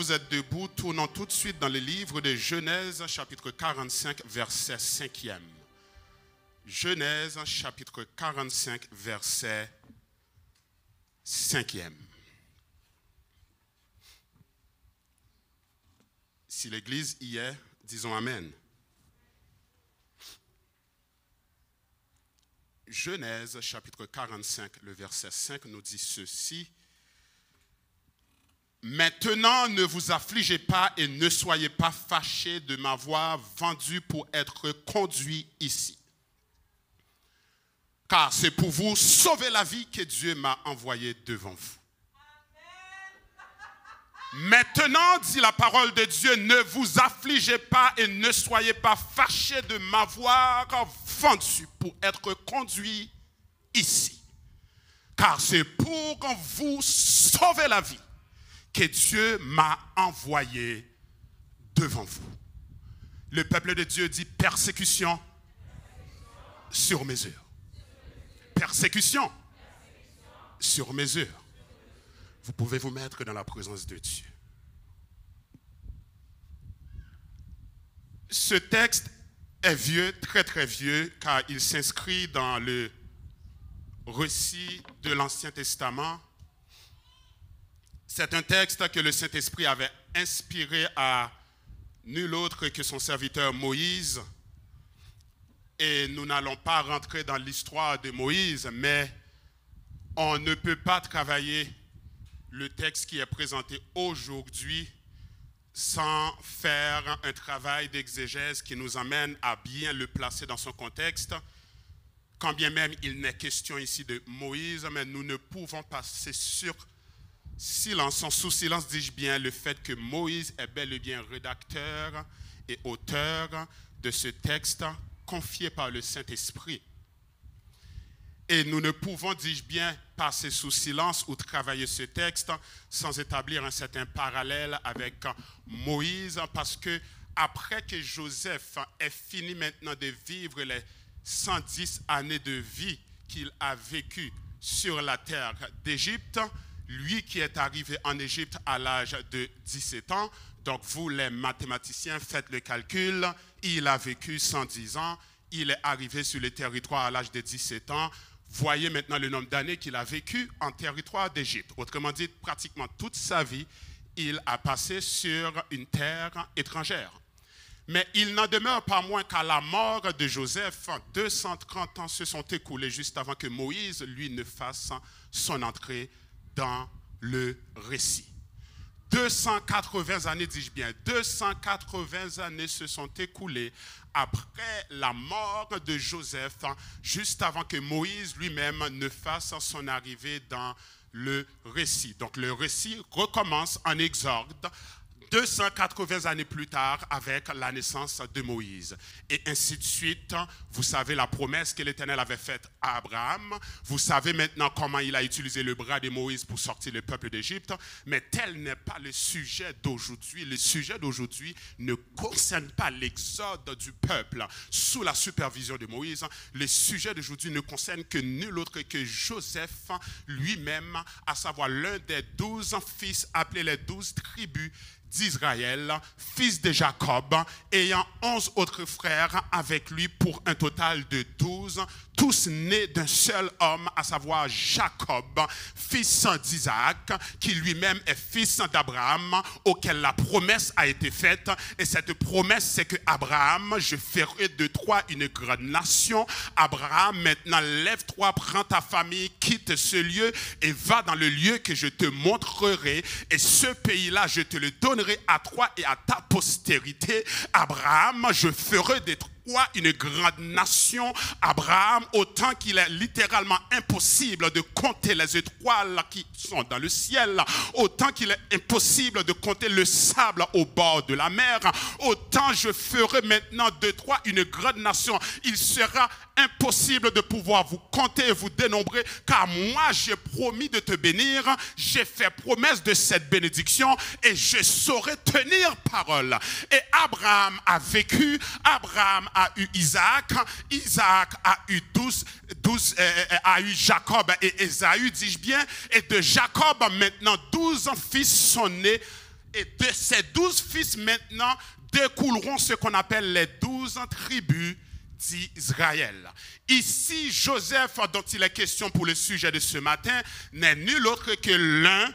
vous êtes debout, tournons tout de suite dans le livre de Genèse, chapitre 45, verset 5e. Genèse, chapitre 45, verset 5e. Si l'Église y est, disons Amen. Genèse, chapitre 45, le verset 5 nous dit ceci. Maintenant, ne vous affligez pas et ne soyez pas fâchés de m'avoir vendu pour être conduit ici. Car c'est pour vous sauver la vie que Dieu m'a envoyé devant vous. Maintenant, dit la parole de Dieu, ne vous affligez pas et ne soyez pas fâchés de m'avoir vendu pour être conduit ici. Car c'est pour vous sauver la vie que Dieu m'a envoyé devant vous. Le peuple de Dieu dit persécution sur mesure. Persécution sur mesure. Vous pouvez vous mettre dans la présence de Dieu. Ce texte est vieux, très très vieux, car il s'inscrit dans le récit de l'Ancien Testament. C'est un texte que le Saint-Esprit avait inspiré à nul autre que son serviteur Moïse. Et nous n'allons pas rentrer dans l'histoire de Moïse, mais on ne peut pas travailler le texte qui est présenté aujourd'hui sans faire un travail d'exégèse qui nous amène à bien le placer dans son contexte. Quand bien même il n'est question ici de Moïse, mais nous ne pouvons passer sur silence, sous silence dis-je bien, le fait que Moïse est bel et bien rédacteur et auteur de ce texte confié par le Saint-Esprit. Et nous ne pouvons, dis-je bien, passer sous silence ou travailler ce texte sans établir un certain parallèle avec Moïse, parce que après que Joseph ait fini maintenant de vivre les 110 années de vie qu'il a vécues sur la terre d'Égypte, lui qui est arrivé en Égypte à l'âge de 17 ans, donc vous les mathématiciens faites le calcul, il a vécu 110 ans, il est arrivé sur le territoire à l'âge de 17 ans, voyez maintenant le nombre d'années qu'il a vécu en territoire d'Égypte. Autrement dit, pratiquement toute sa vie, il a passé sur une terre étrangère. Mais il n'en demeure pas moins qu'à la mort de Joseph, 230 ans se sont écoulés juste avant que Moïse, lui, ne fasse son entrée dans le récit. 280 années, dis-je bien, 280 années se sont écoulées après la mort de Joseph, juste avant que Moïse lui-même ne fasse son arrivée dans le récit. Donc le récit recommence en Exode, 280 années plus tard avec la naissance de Moïse. Et ainsi de suite, vous savez la promesse que l'Éternel avait faite à Abraham. Vous savez maintenant comment il a utilisé le bras de Moïse pour sortir le peuple d'Égypte. Mais tel n'est pas le sujet d'aujourd'hui. Le sujet d'aujourd'hui ne concerne pas l'exode du peuple sous la supervision de Moïse. Le sujet d'aujourd'hui ne concerne que nul autre que Joseph lui-même, à savoir l'un des 12 fils appelés les 12 tribus d'Israël, fils de Jacob, ayant 11 autres frères avec lui pour un total de 12, tous nés d'un seul homme, à savoir Jacob, fils d'Isaac, qui lui-même est fils d'Abraham, auquel la promesse a été faite. Et cette promesse, c'est que Abraham, je ferai de toi une grande nation. Abraham, maintenant, lève-toi, prends ta famille, quitte ce lieu et va dans le lieu que je te montrerai. Et ce pays-là, je te le donnerai à toi et à ta postérité. Abraham, je ferai de toi une grande nation. Abraham, autant qu'il est littéralement impossible de compter les étoiles qui sont dans le ciel, autant qu'il est impossible de compter le sable au bord de la mer, autant je ferai maintenant de toi une grande nation. Il sera impossible de pouvoir vous compter et vous dénombrer, car moi j'ai promis de te bénir, j'ai fait promesse de cette bénédiction et je saurai tenir parole. Et Abraham a vécu, Abraham a eu Isaac, Isaac a eu a eu Jacob et Ésaü, dis-je bien, et de Jacob maintenant 12 fils sont nés. Et de ces 12 fils maintenant découleront ce qu'on appelle les 12 tribus d'Israël. Ici, Joseph, dont il est question pour le sujet de ce matin, n'est nul autre que l'un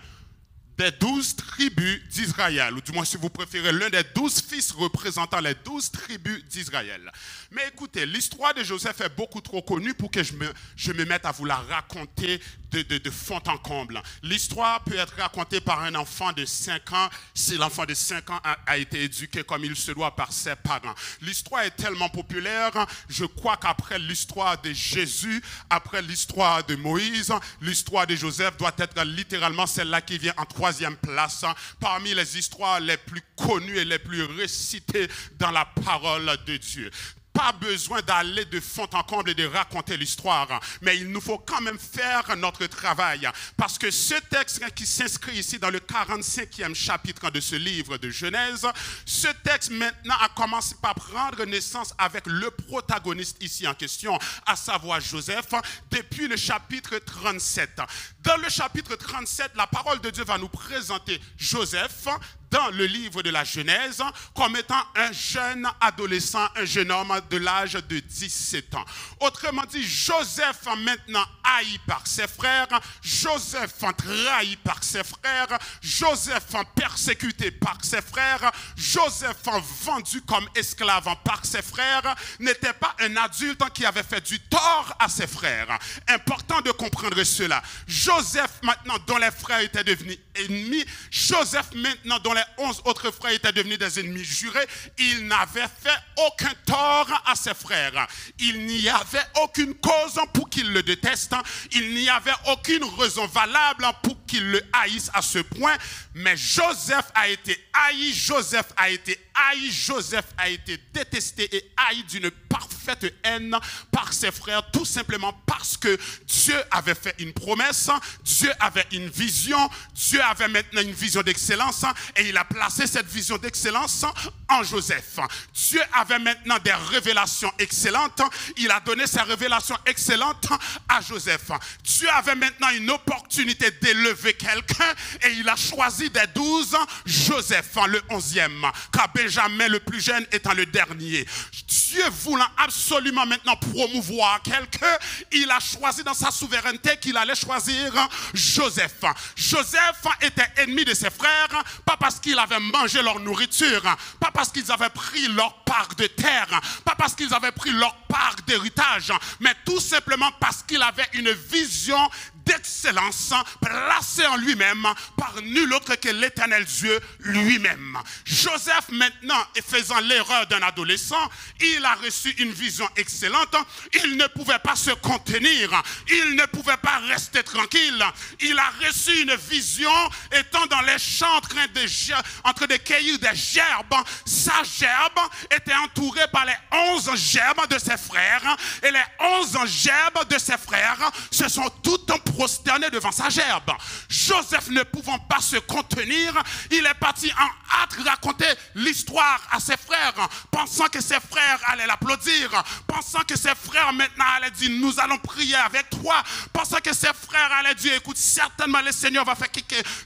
des 12 tribus d'Israël, ou du moins si vous préférez, l'un des 12 fils représentant les 12 tribus d'Israël. Mais écoutez, l'histoire de Joseph est beaucoup trop connue pour que je me mette à vous la raconter de fond en comble. L'histoire peut être racontée par un enfant de 5 ans si l'enfant de 5 ans a été éduqué comme il se doit par ses parents. L'histoire est tellement populaire, je crois qu'après l'histoire de Jésus, après l'histoire de Moïse, l'histoire de Joseph doit être littéralement celle-là qui vient en 3e place parmi les histoires les plus connues et les plus récitées dans la parole de Dieu. Pas besoin d'aller de fond en comble et de raconter l'histoire, mais il nous faut quand même faire notre travail, parce que ce texte qui s'inscrit ici dans le 45e chapitre de ce livre de Genèse, ce texte maintenant a commencé par prendre naissance avec le protagoniste ici en question, à savoir Joseph, depuis le chapitre 37. Dans le chapitre 37, la parole de Dieu va nous présenter Joseph dans le livre de la Genèse comme étant un jeune adolescent, un jeune homme de l'âge de 17 ans. Autrement dit, Joseph maintenant haï par ses frères, Joseph trahi par ses frères, Joseph persécuté par ses frères, Joseph vendu comme esclave par ses frères, n'était pas un adulte qui avait fait du tort à ses frères. Important de comprendre cela. Joseph maintenant dont les frères étaient devenus ennemis, Joseph maintenant dont les 11 autres frères étaient devenus des ennemis jurés, il n'avait fait aucun tort à ses frères. Il n'y avait aucune cause pour qu'il le déteste. Il n'y avait aucune raison valable pour qu'il le haïsse à ce point. Mais Joseph a été haï, Joseph a été haï, Joseph a été détesté et haï d'une parfaite haine par ses frères, tout simplement parce que Dieu avait fait une promesse, Dieu avait une vision, Dieu avait maintenant une vision d'excellence et il a placé cette vision d'excellence en Joseph. Dieu avait maintenant des révélations excellentes, il a donné ces révélations excellentes à Joseph. Dieu avait maintenant une opportunité d'élever quelqu'un et il a choisi des 12 Joseph, le 11e, car Benjamin le plus jeune étant le dernier. Dieu voulant absolument maintenant promouvoir quelqu'un, il a choisi dans sa souveraineté qu'il allait choisir Joseph. Joseph était ennemi de ses frères, pas parce qu'il avait mangé leur nourriture, pas parce qu'ils avaient pris leur part de terre, pas parce qu'ils avaient pris leur part d'héritage, mais tout simplement parce qu'il avait une vision d'excellence placée en lui-même par nul autre que l'Éternel Dieu lui-même. Joseph maintenant, faisant l'erreur d'un adolescent, il a reçu une vision excellente, il ne pouvait pas se contenir, il ne pouvait pas rester tranquille, il a reçu une vision étant dans les champs en train de cueillir des gerbes. Sa gerbe était entourée par les 11 gerbes de ses frères et les 11 gerbes de ses frères se sont toutes prosterné devant sa gerbe. Joseph ne pouvant pas se contenir, il est parti en hâte raconter l'histoire à ses frères, pensant que ses frères allaient l'applaudir, pensant que ses frères maintenant allaient dire nous allons prier avec toi, pensant que ses frères allaient dire écoute certainement le Seigneur va faire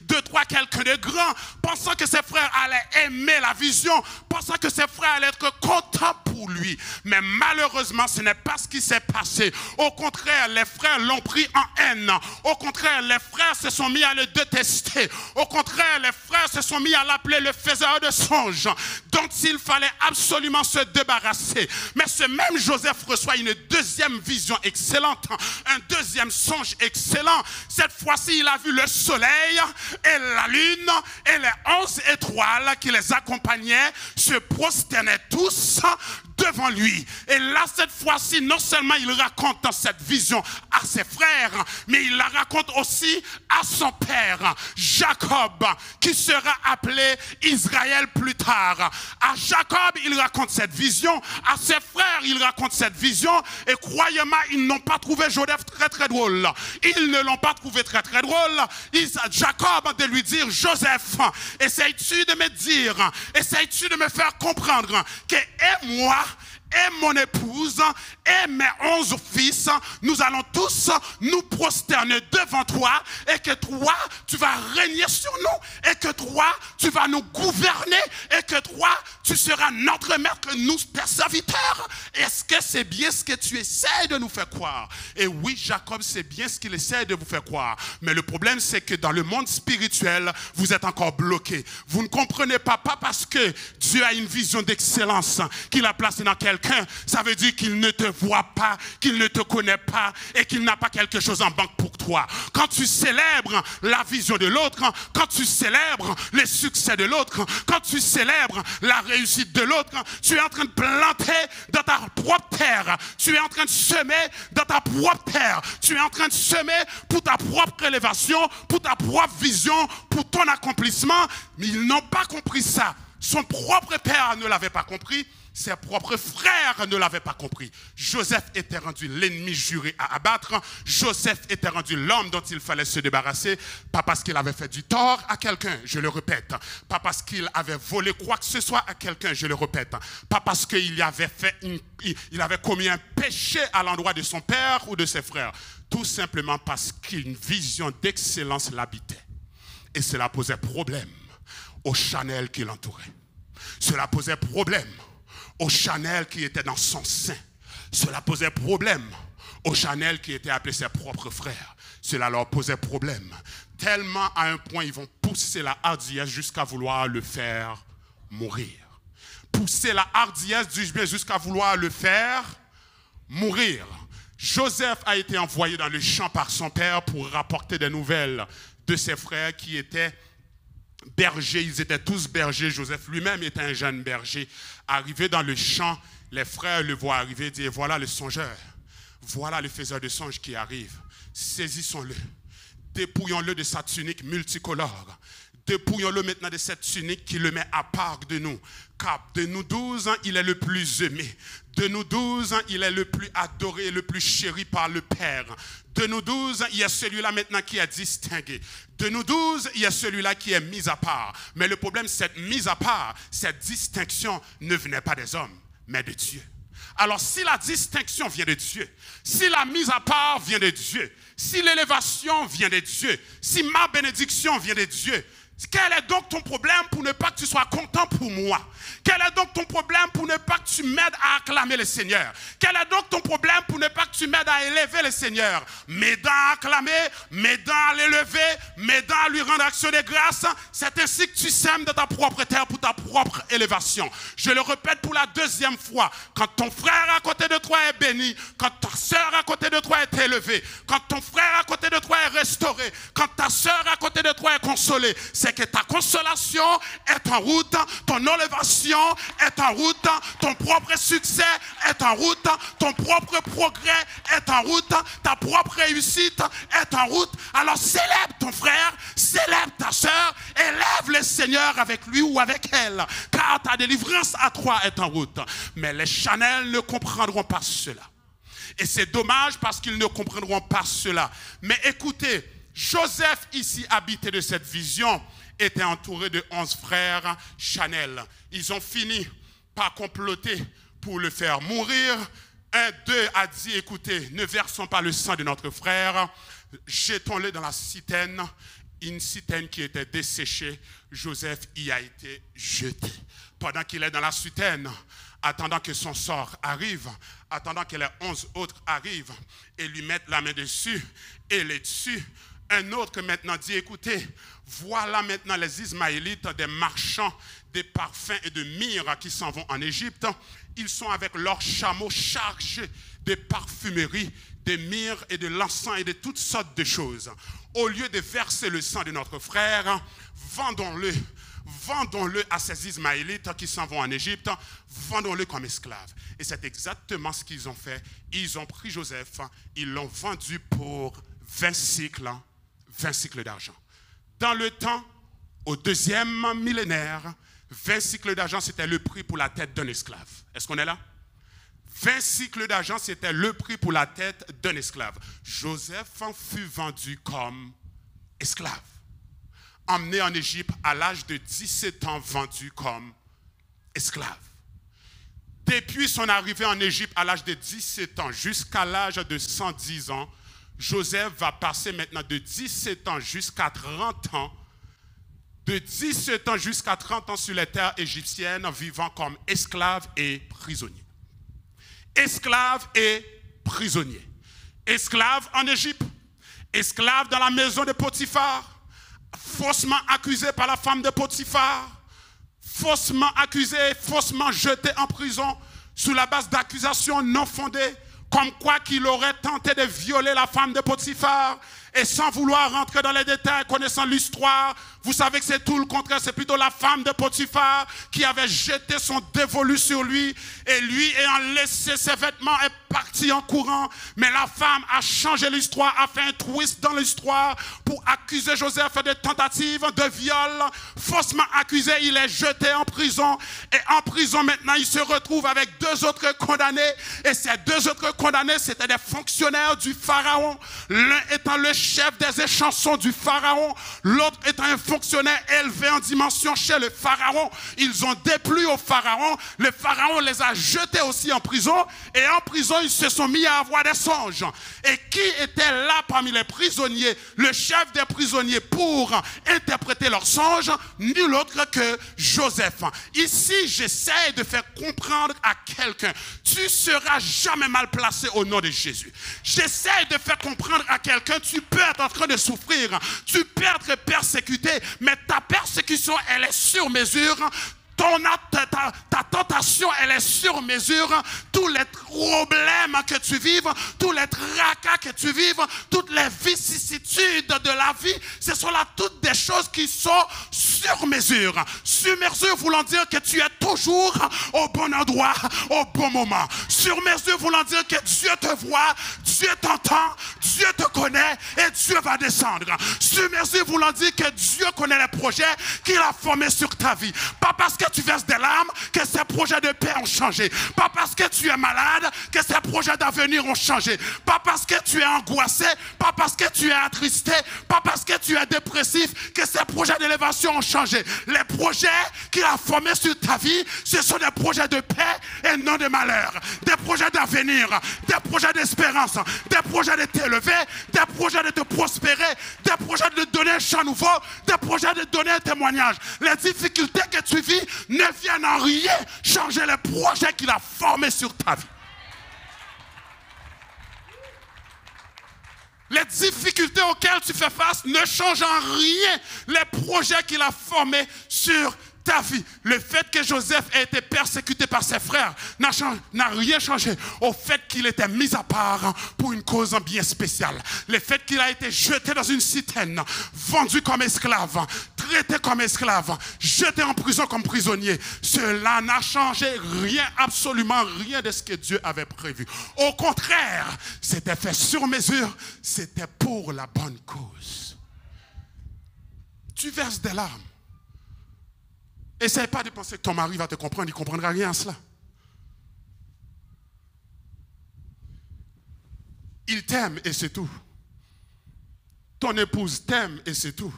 de toi quelqu'un de grand, pensant que ses frères allaient aimer la vision, pensant que ses frères allaient être contents pour lui. Mais malheureusement ce n'est pas ce qui s'est passé. Au contraire, les frères l'ont pris en haine. Au contraire, les frères se sont mis à le détester. Au contraire, les frères se sont mis à l'appeler le faiseur de songes, dont il fallait absolument se débarrasser. Mais ce même Joseph reçoit une deuxième vision excellente, un deuxième songe excellent. Cette fois-ci, il a vu le soleil et la lune et les 11 étoiles qui les accompagnaient se prosternaient tous devant lui. Et là, cette fois-ci, non seulement il raconte cette vision à ses frères, mais il la raconte aussi à son père, Jacob, qui sera appelé Israël plus tard. À Jacob, il raconte cette vision. À ses frères, il raconte cette vision. Et croyez-moi, ils n'ont pas trouvé Joseph très drôle. Ils ne l'ont pas trouvé très drôle. Jacob de lui dire, Joseph, essayes-tu de me dire, essayes-tu de me faire comprendre que et moi, et mon épouse et mes 11 fils, nous allons tous nous prosterner devant toi et que toi, tu vas régner sur nous et que toi, tu vas nous gouverner et que toi, tu seras notre maître, nous, tes serviteurs. Est-ce que c'est bien ce que tu essaies de nous faire croire? Et oui, Jacob, c'est bien ce qu'il essaie de vous faire croire. Mais le problème, c'est que dans le monde spirituel, vous êtes encore bloqué. Vous ne comprenez pas parce que Dieu a une vision d'excellence qu'il a placée dans quelqu'un. Ça veut dire qu'il ne te voit pas, qu'il ne te connaît pas et qu'il n'a pas quelque chose en banque pour toi. Quand tu célèbres la vision de l'autre, quand tu célèbres les succès de l'autre, quand tu célèbres la réussite de l'autre, tu es en train de planter dans ta propre terre. Tu es en train de semer dans ta propre terre. Tu es en train de semer pour ta propre élévation, pour ta propre vision, pour ton accomplissement. Mais ils n'ont pas compris ça. Son propre père ne l'avait pas compris. Ses propres frères ne l'avaient pas compris. Joseph était rendu l'ennemi juré à abattre. Joseph était rendu l'homme dont il fallait se débarrasser. Pas parce qu'il avait fait du tort à quelqu'un, je le répète. Pas parce qu'il avait volé quoi que ce soit à quelqu'un, je le répète. Pas parce qu'il avait commis un péché à l'endroit de son père ou de ses frères. Tout simplement parce qu'une vision d'excellence l'habitait. Et cela posait problème au Chanel qui l'entourait. Cela posait problème au Chanel qui était dans son sein. Cela posait problème au Chanel qui était appelé ses propres frères. Cela leur posait problème. Tellement à un point, ils vont pousser la hardiesse jusqu'à vouloir le faire mourir. Pousser la hardiesse, dis-je bien, jusqu'à vouloir le faire mourir. Joseph a été envoyé dans le champ par son père pour rapporter des nouvelles de ses frères qui étaient bergers. Ils étaient tous bergers. Joseph lui-même était un jeune berger. Arrivé dans le champ, les frères le voient arriver et disent, voilà le songeur, voilà le faiseur de songes qui arrive. Saisissons-le, dépouillons-le de sa tunique multicolore. Dépouillons-le maintenant de cette tunique qui le met à part de nous. Car de nous 12, il est le plus aimé. De nous 12, il est le plus adoré et le plus chéri par le Père. De nous 12, il y a celui-là maintenant qui est distingué. De nous 12, il y a celui-là qui est mis à part. Mais le problème, cette mise à part, cette distinction ne venait pas des hommes, mais de Dieu. Alors si la distinction vient de Dieu, si la mise à part vient de Dieu, si l'élévation vient de Dieu, si ma bénédiction vient de Dieu, quel est donc ton problème pour ne pas que tu sois content pour moi? Quel est donc ton problème pour ne pas que tu m'aides à acclamer le Seigneur? Quel est donc ton problème pour ne pas que tu m'aides à élever le Seigneur? M'aidant à acclamer, m'aidant à l'élever, m'aidant à lui rendre action de grâce. C'est ainsi que tu sèmes dans ta propre terre pour ta propre élévation. Je le répète pour la deuxième fois. Quand ton frère à côté de toi est béni, quand ta soeur à côté de toi est élevée, quand ton frère à côté de toi est restauré, quand ta soeur à côté de toi est consolée, c'est que ta consolation est en route, ton élévation est en route, ton propre succès est en route, ton propre progrès est en route, ta propre réussite est en route. Alors célèbre ton frère, célèbre ta soeur, élève le Seigneur avec lui ou avec elle, car ta délivrance à toi est en route. Mais les Chanel ne comprendront pas cela. Et c'est dommage parce qu'ils ne comprendront pas cela. Mais écoutez, Joseph ici, habité de cette vision, était entouré de 11 frères Chanel. Ils ont fini par comploter pour le faire mourir. Un d'eux a dit, écoutez, ne versons pas le sang de notre frère, jetons-le dans la citerne. Une citerne qui était desséchée, Joseph y a été jeté. Pendant qu'il est dans la citerne, attendant que son sort arrive, attendant que les 11 autres arrivent et lui mettent la main dessus et les tuent, un autre maintenant dit, écoutez, voilà maintenant les Ismaélites, des marchands, des parfums et de myrrhe qui s'en vont en Égypte. Ils sont avec leurs chameaux chargés de parfumerie, de myrrhe et de l'encens et de toutes sortes de choses. Au lieu de verser le sang de notre frère, vendons-le à ces Ismaélites qui s'en vont en Égypte, vendons-le comme esclave. Et c'est exactement ce qu'ils ont fait. Ils ont pris Joseph, ils l'ont vendu pour 20 cycles d'argent. Dans le temps, au deuxième millénaire, 20 cycles d'argent, c'était le prix pour la tête d'un esclave. Est-ce qu'on est là? 20 cycles d'argent, c'était le prix pour la tête d'un esclave. Joseph fut vendu comme esclave. Emmené en Égypte à l'âge de 17 ans, vendu comme esclave. Depuis son arrivée en Égypte à l'âge de 17 ans jusqu'à l'âge de 110 ans, Joseph va passer maintenant de 17 ans jusqu'à 30 ans, de 17 ans jusqu'à 30 ans sur les terres égyptiennes, vivant comme esclave et prisonnier. Esclave et prisonnier. Esclave en Égypte, esclave dans la maison de Potiphar, faussement accusé par la femme de Potiphar, faussement accusé, faussement jeté en prison sous la base d'accusations non fondées, comme quoi qu'il aurait tenté de violer la femme de Potiphar. Et sans vouloir rentrer dans les détails, connaissant l'histoire, vous savez que c'est tout le contraire. C'est plutôt la femme de Potiphar qui avait jeté son dévolu sur lui. Et lui, ayant laissé ses vêtements, est parti en courant. Mais la femme a changé l'histoire, a fait un twist dans l'histoire pour accuser Joseph de tentative de viol. Faussement accusé, il est jeté en prison. Et en prison, maintenant, il se retrouve avec 2 autres condamnés. Et ces 2 autres condamnés, c'était des fonctionnaires du Pharaon. L'un étant le chef des échansons du Pharaon, l'autre étant un fonctionnaire élevé en dimension chez le Pharaon. Ils ont déplu au Pharaon. Le Pharaon les a jetés aussi en prison. Et en prison, ils se sont mis à avoir des songes. Et qui était là parmi les prisonniers, le chef des prisonniers, pour interpréter leurs songes? Nul autre que Joseph. Ici, j'essaie de faire comprendre à quelqu'un, tu seras jamais mal placé au nom de Jésus. J'essaie de faire comprendre à quelqu'un, tu peux être en train de souffrir, tu peux être persécuté, mais ta persécution, elle est sur mesure. Ta tentation, elle est sur mesure. Tous les problèmes que tu vives, tous les tracas que tu vives, toutes les vicissitudes de la vie, ce sont là toutes des choses qui sont sur mesure. Sur mesure voulant dire que tu es toujours au bon endroit, au bon moment. Sur mesure voulant dire que Dieu te voit, Dieu t'entend, Dieu te connaît et Dieu va descendre. Sur mesure voulant dire que Dieu connaît les projets qu'il a formés sur ta vie. Pas parce que tu verses des larmes que ces projets de paix ont changé. Pas parce que tu es malade que ces projets d'avenir ont changé. Pas parce que tu es angoissé, pas parce que tu es attristé, pas parce que tu es dépressif que ces projets d'élévation ont changé. Les projets qu'il a formés sur ta vie, ce sont des projets de paix et non de malheur. Des projets d'avenir, des projets d'espérance, des projets de t'élever, des projets de te prospérer, des projets de te donner un chant nouveau, des projets de te donner un témoignage. Les difficultés que tu vis ne viennent en rien changer les projets qu'il a formés sur ta vie. Les difficultés auxquelles tu fais face ne changent en rien les projets qu'il a formés sur ta vie. Le fait que Joseph ait été persécuté par ses frères n'a rien changé au fait qu'il était mis à part pour une cause bien spéciale. Le fait qu'il a été jeté dans une citerne, vendu comme esclave, traité comme esclave, jeté en prison comme prisonnier, cela n'a changé rien, absolument rien de ce que Dieu avait prévu. Au contraire, c'était fait sur mesure, c'était pour la bonne cause. Tu verses des larmes. Essaye pas de penser que ton mari va te comprendre, il ne comprendra rien à cela. Il t'aime et c'est tout. Ton épouse t'aime et c'est tout.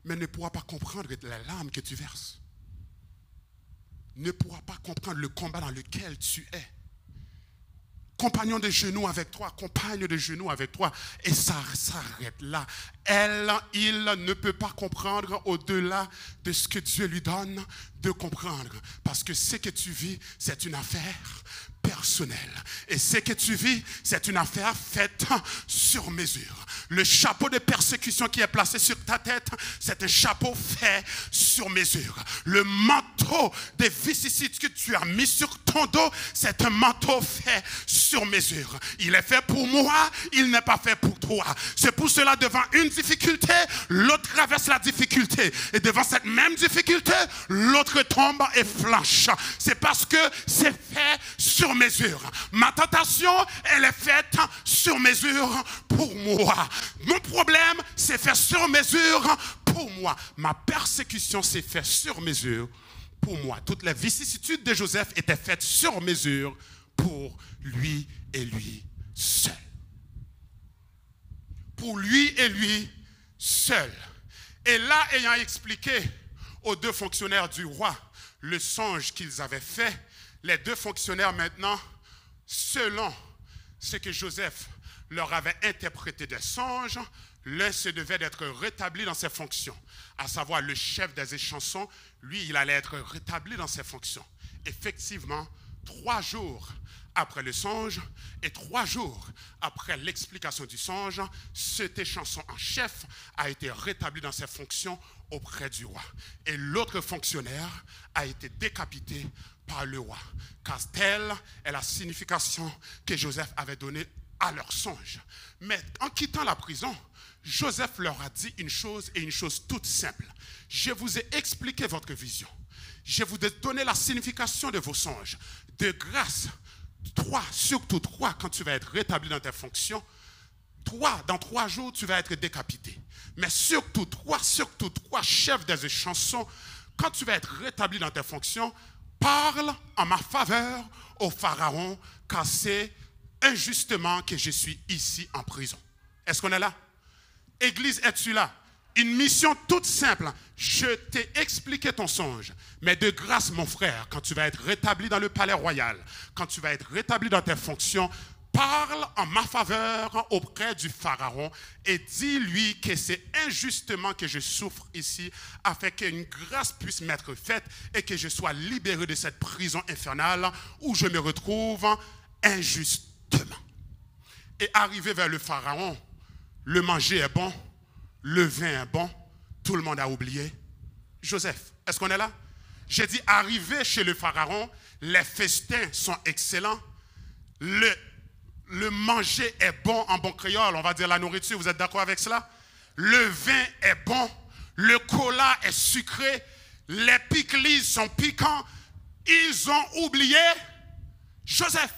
Mais ne pourra pas comprendre les larmes que tu verses. Ne pourra pas comprendre le combat dans lequel tu es. Compagnon de genoux avec toi, compagne de genoux avec toi, et ça s'arrête là. Il ne peut pas comprendre au-delà de ce que Dieu lui donne de comprendre. Parce que ce que tu vis, c'est une affaire personnelle. Et ce que tu vis, c'est une affaire faite sur mesure. Le chapeau de persécution qui est placé sur ta tête, c'est un chapeau fait sur mesure. Le manteau des vicissitudes que tu as mis sur ton dos, c'est un manteau fait sur mesure. Il est fait pour moi, il n'est pas fait pour toi. C'est pour cela, devant une difficulté, l'autre traverse la difficulté. Et devant cette même difficulté, l'autre tombe et flanche. C'est parce que c'est fait sur mesure. Ma tentation, elle est faite sur mesure pour moi. Mon problème, c'est fait sur mesure pour moi. Ma persécution, c'est fait sur mesure pour moi. Toutes les vicissitudes de Joseph étaient faites sur mesure pour lui et lui seul. Pour lui et lui seul. Et là, ayant expliqué aux 2 fonctionnaires du roi le songe qu'ils avaient fait, Les deux fonctionnaires maintenant, selon ce que Joseph leur avait interprété des songes, l'un se devait d'être rétabli dans ses fonctions, à savoir le chef des échansons, lui, il allait être rétabli dans ses fonctions. Effectivement, 3 jours après le songe et 3 jours après l'explication du songe, cet échanson en chef a été rétabli dans ses fonctions auprès du roi. Et l'autre fonctionnaire a été décapité par le roi, car telle est la signification que Joseph avait donnée à leur songe. Mais en quittant la prison, Joseph leur a dit une chose, et une chose toute simple. Je vous ai expliqué votre vision. Je vous ai donné la signification de vos songes. De grâce, surtout toi, quand tu vas être rétabli dans tes fonctions, dans 3 jours, tu vas être décapité. Mais surtout toi, chef des échansons, quand tu vas être rétabli dans tes fonctions, parle en ma faveur au Pharaon, car c'est injustement que je suis ici en prison. Est-ce qu'on est là? Église, es-tu là? Une mission toute simple. Je t'ai expliqué ton songe. Mais de grâce, mon frère, quand tu vas être rétabli dans le palais royal, quand tu vas être rétabli dans tes fonctions, parle en ma faveur auprès du Pharaon et dis-lui que c'est injustement que je souffre ici, afin qu'une grâce puisse m'être faite et que je sois libéré de cette prison infernale où je me retrouve injustement. Et arrivé vers le Pharaon, le manger est bon, le vin est bon, tout le monde a oublié Joseph. Est-ce qu'on est là? J'ai dit, arrivé chez le Pharaon, les festins sont excellents, le manger est bon en bon créole, on va dire la nourriture, vous êtes d'accord avec cela? Le vin est bon, le cola est sucré, les pickles sont piquants, ils ont oublié Joseph.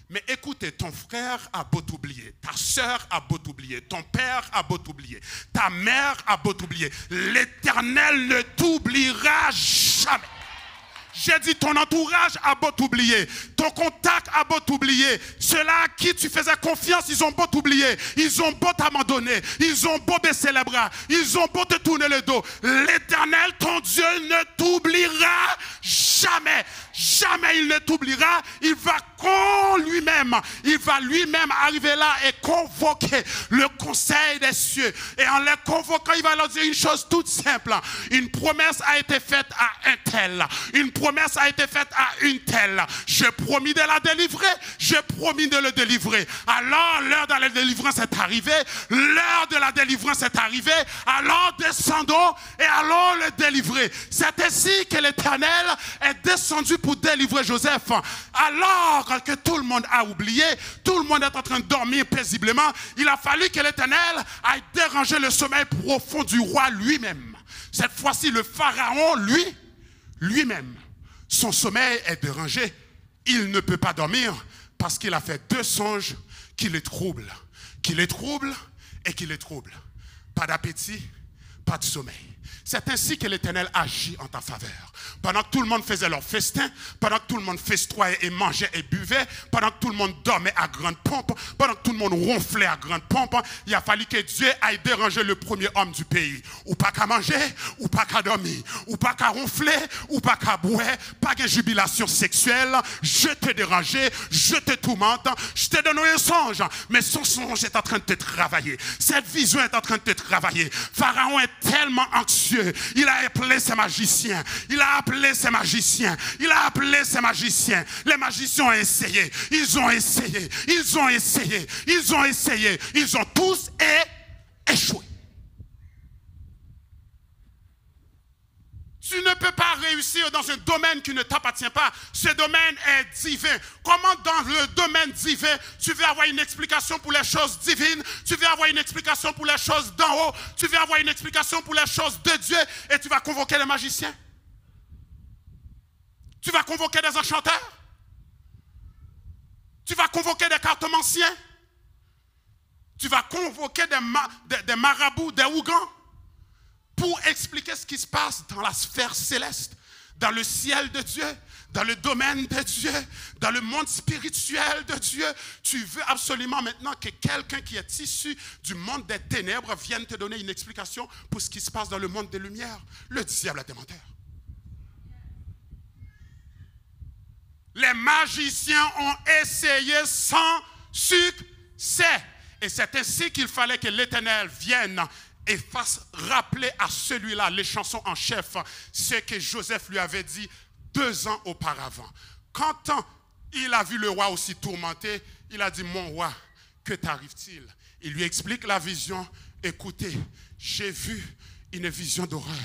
Mais écoutez, ton frère a beau t'oublier, ta soeur a beau t'oublier, ton père a beau t'oublier, ta mère a beau t'oublier, l'Éternel ne t'oubliera jamais. J'ai dit, ton entourage a beau t'oublier, ton contact a beau t'oublier, ceux-là à qui tu faisais confiance, ils ont beau t'oublier, ils ont beau t'abandonner, ils ont beau baisser les bras, ils ont beau te tourner le dos. L'Éternel, ton Dieu, ne t'oubliera jamais. Jamais il ne t'oubliera. Il va lui-même arriver là et convoquer le conseil des cieux. Et en les convoquant, il va leur dire une chose toute simple. Une promesse a été faite à un tel. Une promesse a été faite à une telle. J'ai promis de la délivrer. J'ai promis de le délivrer. Alors l'heure de la délivrance est arrivée. L'heure de la délivrance est arrivée. Alors descendons et allons le délivrer. C'est ainsi que l'Éternel est descendu pour délivrer Joseph. Alors que tout le monde a oublié, tout le monde est en train de dormir paisiblement, il a fallu que l'Éternel aille déranger le sommeil profond du roi lui-même. Cette fois-ci, le Pharaon, lui-même, son sommeil est dérangé. Il ne peut pas dormir parce qu'il a fait 2 songes qui le troublent. Pas d'appétit, pas de sommeil. C'est ainsi que l'Éternel agit en ta faveur. Pendant que tout le monde faisait leur festin, pendant que tout le monde festoyait et mangeait et buvait, pendant que tout le monde dormait à grande pompe, pendant que tout le monde ronflait à grande pompe, il a fallu que Dieu aille déranger le premier homme du pays. Ou pas qu'à manger, ou pas qu'à dormir, ou pas qu'à ronfler, ou pas qu'à boire, pas de jubilation sexuelle. Je t'ai dérangé, je te tourmente, je t'ai donné un songe, mais son songe est en train de te travailler. Cette vision est en train de te travailler. Pharaon est tellement anxieux. Il a appelé ses magiciens. Les magiciens ont essayé. Ils ont tous échoué. Tu ne peux pas réussir dans un domaine qui ne t'appartient pas. Ce domaine est divin. Comment dans le domaine divin, tu veux avoir une explication pour les choses divines, tu veux avoir une explication pour les choses d'en haut, tu veux avoir une explication pour les choses de Dieu et tu vas convoquer les magiciens? Tu vas convoquer des enchanteurs? Tu vas convoquer des cartomanciens? Tu vas convoquer des marabouts, des ougans? Pour expliquer ce qui se passe dans la sphère céleste, dans le ciel de Dieu, dans le domaine de Dieu, dans le monde spirituel de Dieu. Tu veux absolument maintenant que quelqu'un qui est issu du monde des ténèbres vienne te donner une explication pour ce qui se passe dans le monde des lumières. Le diable a des menteurs. Les magiciens ont essayé sans succès. Et c'est ainsi qu'il fallait que l'Éternel vienne et fasse rappeler à celui-là, les chansons en chef, ce que Joseph lui avait dit 2 ans auparavant. Quand il a vu le roi aussi tourmenté, il a dit, mon roi, que t'arrive-t-il? Il lui explique la vision. Écoutez, j'ai vu une vision d'horreur.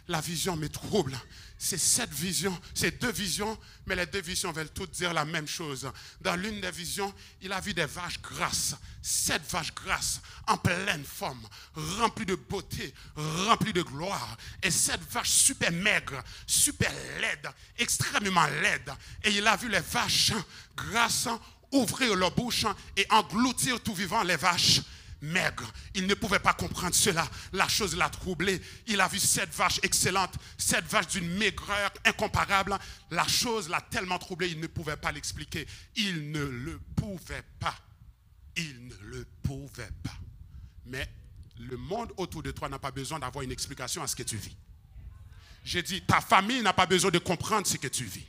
La vision me trouble. C'est cette vision, c'est 2 visions, mais les 2 visions veulent toutes dire la même chose. Dans l'une des visions, il a vu des vaches grasses, 7 vaches grasses en pleine forme, remplies de beauté, remplies de gloire. Et 7 vaches super maigres, super laides, extrêmement laides. Et il a vu les vaches grasses ouvrir leur bouche et engloutir tout vivant les vaches maigre. Il ne pouvait pas comprendre cela. La chose l'a troublé. Il a vu 7 vaches excellentes, 7 vaches d'une maigreur incomparable. La chose l'a tellement troublé, il ne pouvait pas l'expliquer. Il ne le pouvait pas. Il ne le pouvait pas. Mais le monde autour de toi n'a pas besoin d'avoir une explication à ce que tu vis. J'ai dit, ta famille n'a pas besoin de comprendre ce que tu vis.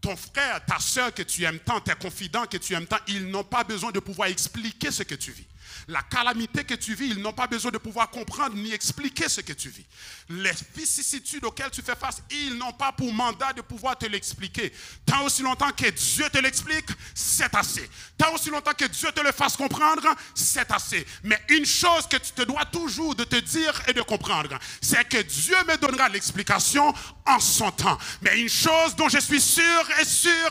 Ton frère, ta soeur que tu aimes tant, tes confidents que tu aimes tant, ils n'ont pas besoin de pouvoir expliquer ce que tu vis. La calamité que tu vis, ils n'ont pas besoin de pouvoir comprendre ni expliquer ce que tu vis. Les vicissitudes auxquelles tu fais face, ils n'ont pas pour mandat de pouvoir te l'expliquer. Tant aussi longtemps que Dieu te l'explique, c'est assez. Tant aussi longtemps que Dieu te le fasse comprendre, c'est assez. Mais une chose que tu te dois toujours de te dire et de comprendre, c'est que Dieu me donnera l'explication en son temps. Mais une chose dont je suis sûr,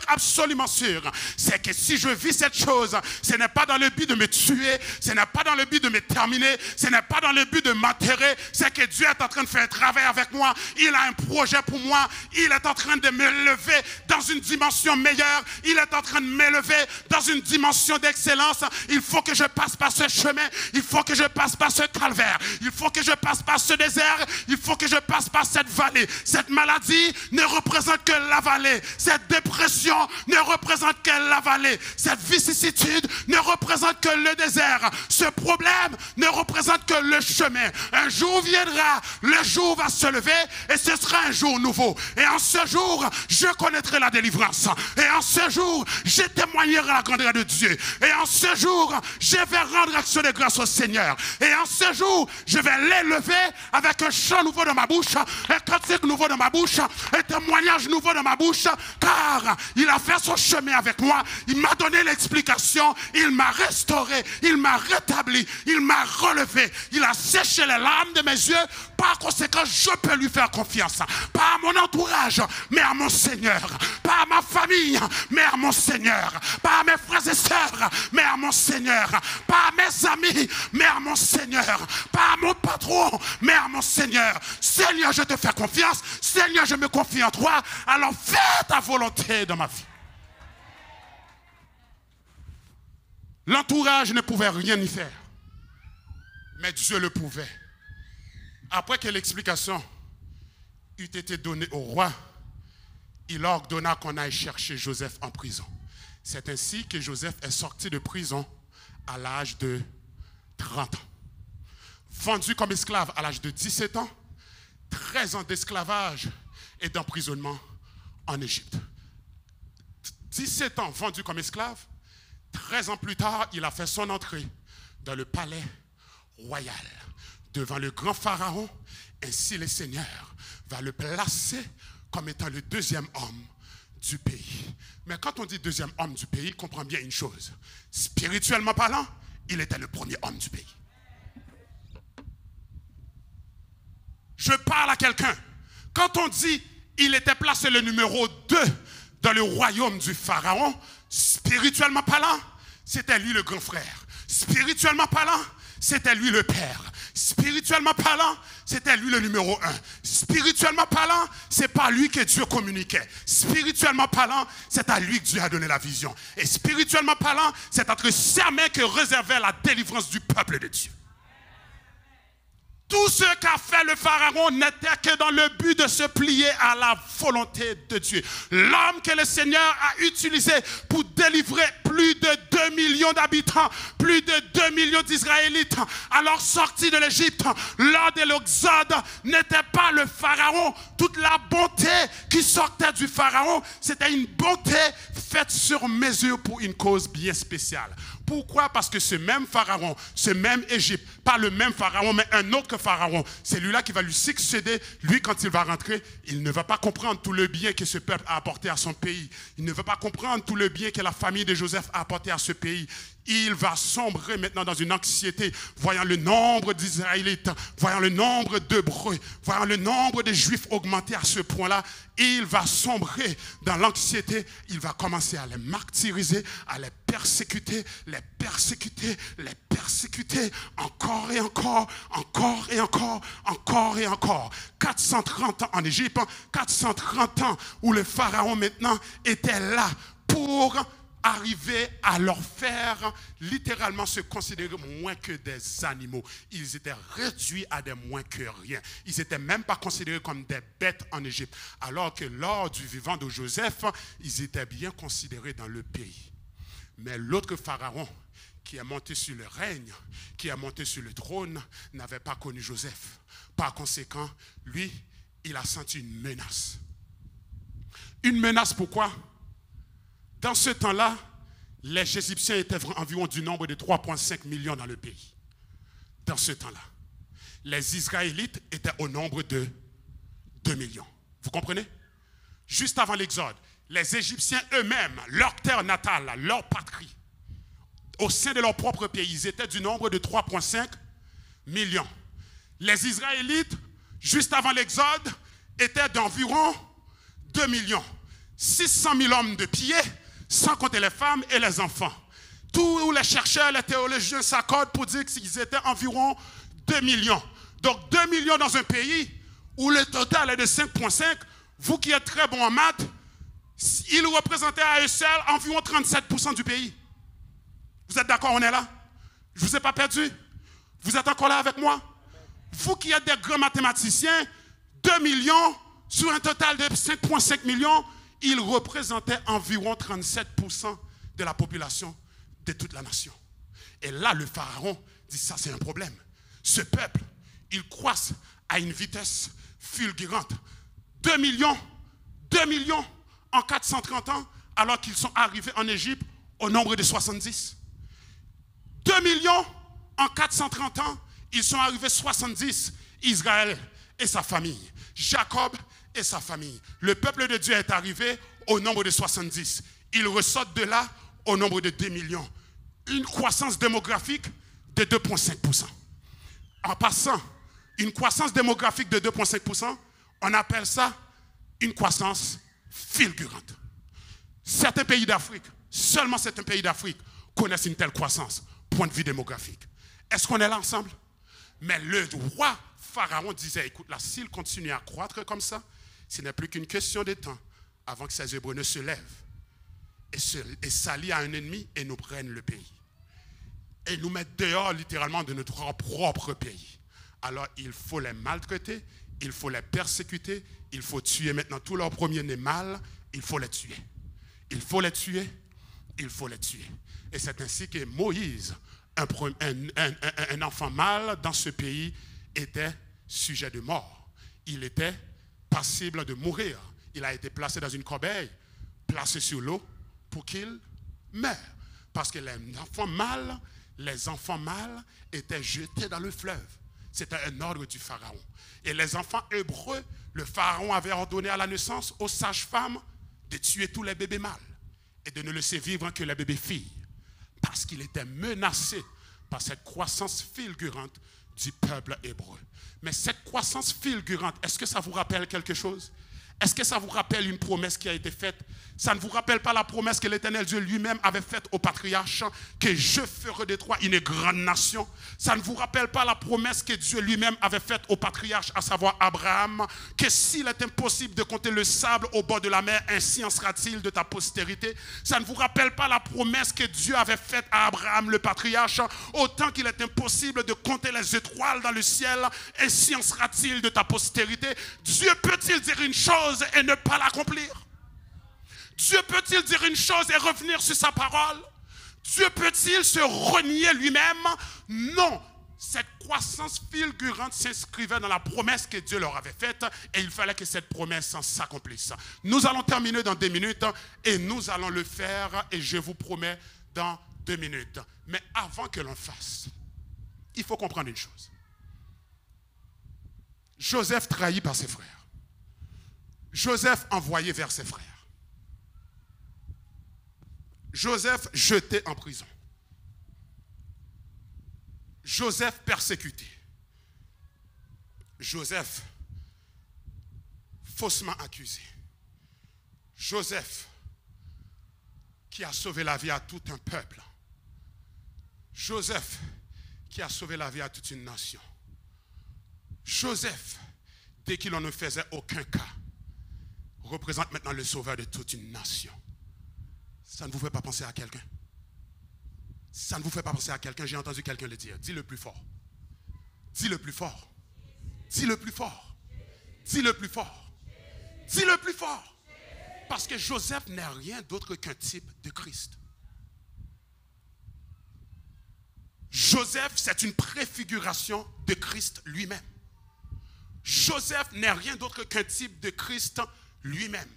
absolument sûr, c'est que si je vis cette chose, ce n'est pas dans le but de me tuer, ce n'est pas dans le but de me terminer, ce n'est pas dans le but de m'enterrer, c'est que Dieu est en train de faire un travail avec moi, il a un projet pour moi, il est en train de me lever dans une dimension meilleure, il est en train de m'élever dans une dimension d'excellence. Il faut que je passe par ce chemin, il faut que je passe par ce calvaire, il faut que je passe par ce désert, il faut que je passe par cette vallée. Cette maladie ne représente que la vallée, cette dépression ne représente que la vallée, cette vicissitude ne représente que le désert. Ce problème ne représente que le chemin. Un jour viendra, le jour va se lever et ce sera un jour nouveau. Et en ce jour, je connaîtrai la délivrance. Et en ce jour, je témoignerai la grandeur de Dieu. Et en ce jour, je vais rendre action de grâce au Seigneur. Et en ce jour, je vais l'élever avec un chant nouveau dans ma bouche, un cantique nouveau dans ma bouche, un témoignage nouveau dans ma bouche, car il a fait son chemin avec moi. Il m'a donné l'explication, il m'a restauré, il m'a rétabli, il m'a relevé, il a séché les larmes de mes yeux. Par conséquent, je peux lui faire confiance. Pas à mon entourage, mais à mon Seigneur. Pas à ma famille, mais à mon Seigneur. Pas à mes frères et sœurs, mais à mon Seigneur. Pas à mes amis, mais à mon Seigneur. Pas à mon patron, mais à mon Seigneur. Seigneur, je te fais confiance. Seigneur, je me confie en toi. Alors fais ta volonté dans ma vie. L'entourage ne pouvait rien y faire. Mais Dieu le pouvait. Après que l'explication eut été donnée au roi, il ordonna qu'on aille chercher Joseph en prison. C'est ainsi que Joseph est sorti de prison à l'âge de 30 ans. Vendu comme esclave à l'âge de 17 ans, 13 ans d'esclavage et d'emprisonnement en Égypte. 17 ans vendu comme esclave, 13 ans plus tard, il a fait son entrée dans le palais royal. Devant le grand pharaon, ainsi le Seigneur va le placer comme étant le 2e homme du pays. Mais quand on dit 2e homme du pays, il comprend bien une chose. Spirituellement parlant, il était le 1er homme du pays. Je parle à quelqu'un. Quand on dit il était placé le numéro 2 dans le royaume du pharaon, spirituellement parlant, c'était lui le grand frère. Spirituellement parlant, c'était lui le père. Spirituellement parlant, c'était lui le numéro 1. Spirituellement parlant, c'est pas lui que Dieu communiquait. Spirituellement parlant, c'est à lui que Dieu a donné la vision. Et spirituellement parlant, c'est entre ses mains que réservait la délivrance du peuple de Dieu. Tout ce qu'a fait le Pharaon n'était que dans le but de se plier à la volonté de Dieu. L'homme que le Seigneur a utilisé pour délivrer plus de 2 millions d'habitants, plus de 2 millions d'Israélites, alors sortis de l'Égypte, lors de l'Exode, n'était pas le Pharaon. Toute la bonté qui sortait du Pharaon, c'était une bonté faite sur mesure pour une cause bien spéciale. Pourquoi? Parce que ce même Pharaon, ce même Égypte, pas le même Pharaon, mais un autre Pharaon, c'est lui-là qui va lui succéder. Lui, quand il va rentrer, il ne va pas comprendre tout le bien que ce peuple a apporté à son pays. Il ne va pas comprendre tout le bien que la famille de Joseph a apporté à ce pays. Il va sombrer maintenant dans une anxiété, voyant le nombre d'Israélites, voyant le nombre d'Hébreux, voyant le nombre de Juifs augmenter à ce point-là. Il va sombrer dans l'anxiété. Il va commencer à les martyriser, à les persécuter, les persécuter, les persécuter, encore et encore, encore et encore, encore et encore. 430 ans en Égypte, 430 ans où le Pharaon maintenant était là pour arriver à leur faire littéralement se considérer moins que des animaux. Ils étaient réduits à des moins que rien. Ils n'étaient même pas considérés comme des bêtes en Égypte. Alors que lors du vivant de Joseph, ils étaient bien considérés dans le pays. Mais l'autre Pharaon qui est monté sur le règne, qui est monté sur le trône, n'avait pas connu Joseph. Par conséquent, lui, il a senti une menace. Une menace pourquoi? Dans ce temps-là, les Égyptiens étaient environ du nombre de 3,5 millions dans le pays. Dans ce temps-là, les Israélites étaient au nombre de 2 millions. Vous comprenez? Juste avant l'Exode, les Égyptiens eux-mêmes, leur terre natale, leur patrie, au sein de leur propre pays, ils étaient du nombre de 3,5 millions. Les Israélites, juste avant l'Exode, étaient d'environ 2 millions. 600 000 hommes de pied, sans compter les femmes et les enfants. Tous les chercheurs, les théologiens s'accordent pour dire qu'ils étaient environ 2 millions. Donc 2 millions dans un pays où le total est de 5,5, vous qui êtes très bon en maths, ils représentaient à eux seuls environ 37% du pays. Vous êtes d'accord, on est là? Je ne vous ai pas perdu? Vous êtes encore là avec moi? Vous qui êtes des grands mathématiciens, 2 millions sur un total de 5,5 millions, il représentait environ 37% de la population de toute la nation. Et là, le Pharaon dit, ça c'est un problème. Ce peuple, il croisse à une vitesse fulgurante. 2 millions en 430 ans, alors qu'ils sont arrivés en Égypte au nombre de 70. 2 millions en 430 ans, ils sont arrivés 70, Israël et sa famille. Jacob et sa famille. Le peuple de Dieu est arrivé au nombre de 70. Il ressort de là au nombre de 2 millions. Une croissance démographique de 2,5%. En passant, une croissance démographique de 2,5%, on appelle ça une croissance fulgurante. Certains pays d'Afrique, seulement certains pays d'Afrique, connaissent une telle croissance, point de vue démographique. Est-ce qu'on est là ensemble? Mais le roi Pharaon disait, écoute là, s'il continue à croître comme ça, ce n'est plus qu'une question de temps avant que ces Hébreux ne se lèvent et s'allient à un ennemi et nous prennent le pays. Et nous mettent dehors littéralement de notre propre pays. Alors il faut les maltraiter, il faut les persécuter, il faut tuer maintenant tous leurs premiers-nés mâles, il faut les tuer. Il faut les tuer, il faut les tuer. Et c'est ainsi que Moïse, un enfant mâle dans ce pays, était sujet de mort. Il était passible de mourir. Il a été placé dans une corbeille, placé sur l'eau pour qu'il meure. Parce que les enfants mâles étaient jetés dans le fleuve. C'était un ordre du Pharaon. Et les enfants hébreux, le Pharaon avait ordonné à la naissance aux sages-femmes de tuer tous les bébés mâles et de ne laisser vivre que les bébés filles. Parce qu'il était menacé par cette croissance fulgurante du peuple hébreu. Mais cette croissance fulgurante, est-ce que ça vous rappelle quelque chose? Est-ce que ça vous rappelle une promesse qui a été faite? Ça ne vous rappelle pas la promesse que l'Éternel Dieu lui-même avait faite au patriarche, que je ferai de toi une grande nation? Ça ne vous rappelle pas la promesse que Dieu lui-même avait faite au patriarche, à savoir Abraham, que s'il est impossible de compter le sable au bord de la mer, ainsi en sera-t-il de ta postérité? Ça ne vous rappelle pas la promesse que Dieu avait faite à Abraham, le patriarche, autant qu'il est impossible de compter les étoiles dans le ciel, ainsi en sera-t-il de ta postérité? Dieu peut-il dire une chose et ne pas l'accomplir? Dieu peut-il dire une chose et revenir sur sa parole? Dieu peut-il se renier lui-même? Non. Cette croissance fulgurante s'inscrivait dans la promesse que Dieu leur avait faite et il fallait que cette promesse s'accomplisse. Nous allons terminer dans 2 minutes et nous allons le faire, et je vous promets, dans 2 minutes. Mais avant que l'on fasse, il faut comprendre une chose. Joseph trahi par ses frères. Joseph envoyé vers ses frères. Joseph jeté en prison. Joseph persécuté. Joseph faussement accusé. Joseph qui a sauvé la vie à tout un peuple. Joseph qui a sauvé la vie à toute une nation. Joseph, dès qu'il ne faisait aucun cas, représente maintenant le sauveur de toute une nation. Ça ne vous fait pas penser à quelqu'un? Ça ne vous fait pas penser à quelqu'un? J'ai entendu quelqu'un le dire. Dis le plus fort. Dis le plus fort. Dis le plus fort. Dis le plus fort. Dis le plus fort. Parce que Joseph n'est rien d'autre qu'un type de Christ. Joseph, c'est une préfiguration de Christ lui-même. Joseph n'est rien d'autre qu'un type de Christ lui-même.